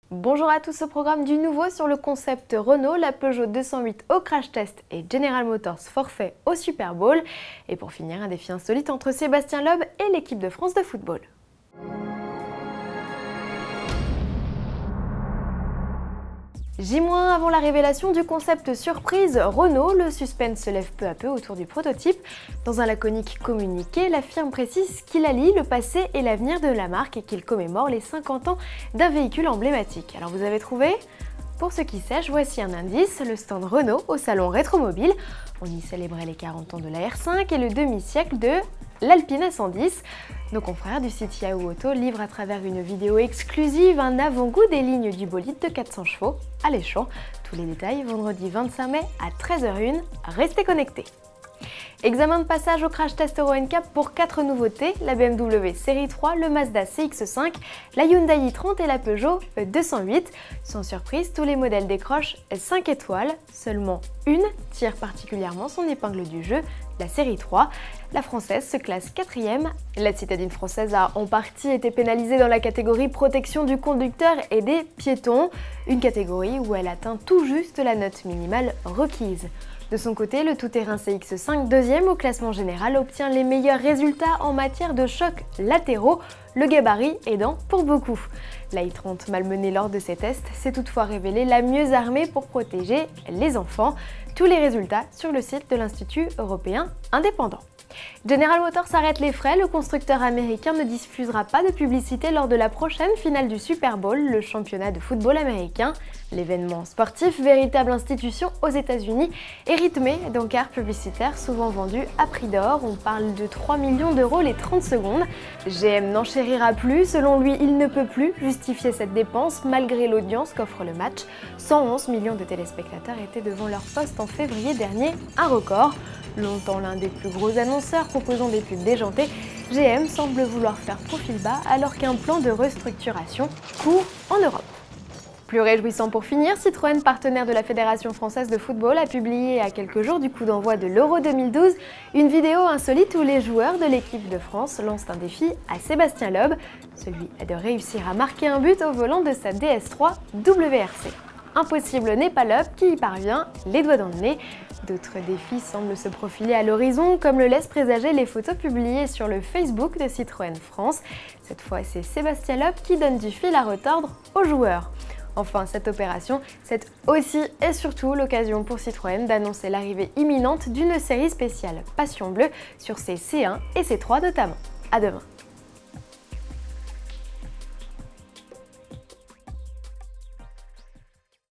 Bonjour à tous, au programme du nouveau sur le concept Renault, la Peugeot 208 au crash test et General Motors forfait au Super Bowl. Et pour finir, un défi insolite entre Sébastien Loeb et l'équipe de France de football. J- avant la révélation du concept surprise Renault, le suspense se lève peu à peu autour du prototype. Dans un laconique communiqué, la firme précise qu'il allie le passé et l'avenir de la marque et qu'il commémore les 50 ans d'un véhicule emblématique. Alors vous avez trouvé ? Pour ceux qui sachent, voici un indice, le stand Renault au salon Rétromobile. On y célébrait les 40 ans de la R5 et le demi-siècle de l'Alpine A110. Nos confrères du site Yahoo Auto livrent à travers une vidéo exclusive un avant-goût des lignes du bolide de 400 chevaux, alléchant. Tous les détails vendredi 25 mai à 13h01. Restez connectés. Examen de passage au crash test Euro NCAP pour 4 nouveautés, la BMW série 3, le Mazda CX-5, la Hyundai i30 et la Peugeot 208. Sans surprise, tous les modèles décrochent 5 étoiles, seulement une tire particulièrement son épingle du jeu, la série 3. La française se classe 4e. La citadine française a en partie été pénalisée dans la catégorie protection du conducteur et des piétons, une catégorie où elle atteint tout juste la note minimale requise. De son côté, le tout-terrain CX-5, deuxième au classement général, obtient les meilleurs résultats en matière de chocs latéraux, le gabarit aidant pour beaucoup. La i30, malmenée lors de ses tests, s'est toutefois révélée la mieux armée pour protéger les enfants. Tous les résultats sur le site de l'Institut européen indépendant. General Motors arrête les frais, le constructeur américain ne diffusera pas de publicité lors de la prochaine finale du Super Bowl, le championnat de football américain. L'événement sportif, véritable institution aux États-Unis, est rythmé d'encarts publicitaires souvent vendus à prix d'or. On parle de 3 millions d'euros les 30 secondes. GM n'enchérira plus, selon lui, il ne peut plus justifier cette dépense malgré l'audience qu'offre le match. 111 millions de téléspectateurs étaient devant leur poste en février dernier, un record. Longtemps l'un des plus gros annonceurs proposant des pubs déjantées, GM semble vouloir faire profil bas alors qu'un plan de restructuration court en Europe. Plus réjouissant pour finir, Citroën, partenaire de la Fédération française de football, a publié à quelques jours du coup d'envoi de l'Euro 2012 une vidéo insolite où les joueurs de l'équipe de France lancent un défi à Sébastien Loeb, celui de réussir à marquer un but au volant de sa DS3 WRC. Impossible n'est pas Loeb qui y parvient, les doigts dans le nez. D'autres défis semblent se profiler à l'horizon, comme le laissent présager les photos publiées sur le Facebook de Citroën France. Cette fois, c'est Sébastien Loeb qui donne du fil à retordre aux joueurs. Enfin, cette opération, c'est aussi et surtout l'occasion pour Citroën d'annoncer l'arrivée imminente d'une série spéciale Passion Bleue sur ses C1 et C3 notamment. À demain.